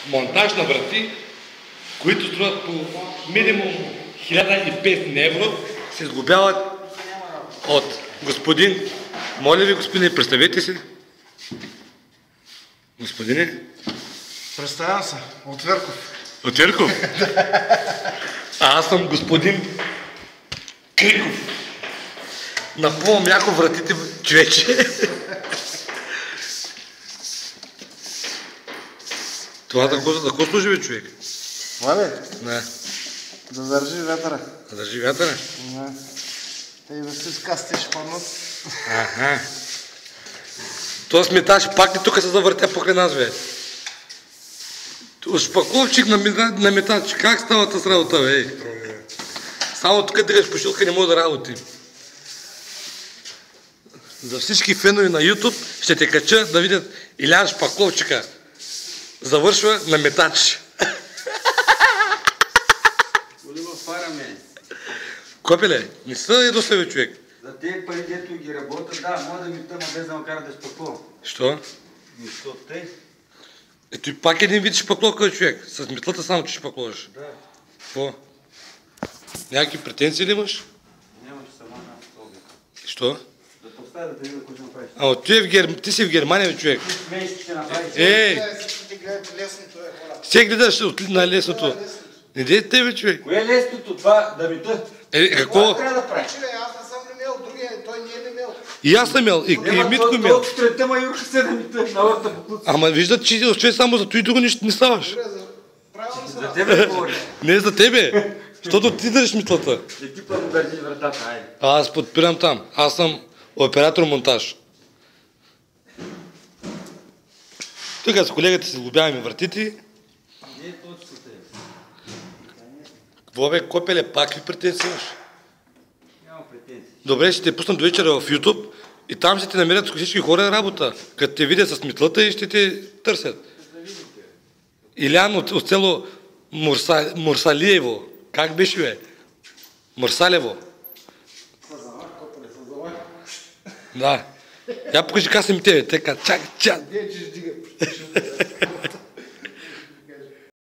монтаж на врати, които струват по минимум 1500 евро, се сглобяват от господин. Моля ви, господине, представете се. Господине? Представям се, от Верков. От Верков? А аз съм господин Криков. Напълвам яко вратите, човече. Това да го служи, бе, човек? Това ли? Не. Да държи вятъра. Да държи вятъра? Не. И да си скасти ще паднат. Аха. То сметаш, пак ли тук се завъртя покрай нас, бе? Шпакловчик на метач. Как става тази работа, бе? Само тук дигаш пошилка, не мога да работи. За всички фенове на YouTube ще те кача да видят Илян Шпакловчика. Завършва на метач. Голема фара, ме. Копеле, не са едослеви човек. За тези пари, дето ги работят, да, може да ми тъма без да ме кара да шпаклувам. Що? Защо те? Ето и пак един вид шпакловка, човек. С метлата само, че шпаклуваш. Да. Какво? Някакви претенции ли имаш? Нямаш сама една столбика. Що? Да поставя да те видя какво ще направиш. А ти си в Германия, бе, човек. Ти смееш, ще направиш. Ей! Всички гледате лесното е, хора. Все гледаш на лесното. Не дей тебе, човек. Кое е лесното? Това да ми тъ. Какво? Това трябва да правиш. Чиле, аз не съм ли мел, другия, той не е ли мел. И аз съм мел, и Митко мел. Толкова трета майорка се да ми тъ, на върта по куца. Ама виждат, че човек само за той друго нищо не ставаш. Добре, правилно се За тебе не говориш. Не е за тебе, защото ти държиш митлата. Екипа му държи вратата, айде. Аз подпирам там. Аз съм оператор монтаж. Тук с колегата си сглобяваме вратите. Не е точно те. Какво бе, Копеле, пак ли претенции имаш? Няма претенции. Добре, ще те пуснам до вечера в YouTube и там ще те намерят всички хора работа. Като те видят с митлата и ще те търсят. Илян от село Мурсалиево. Как беше, бе? Мурсалево. Съзавах, копале, съзавах. Да. Я покажи как са ми тебе. Така, чак. Де, че ще дига.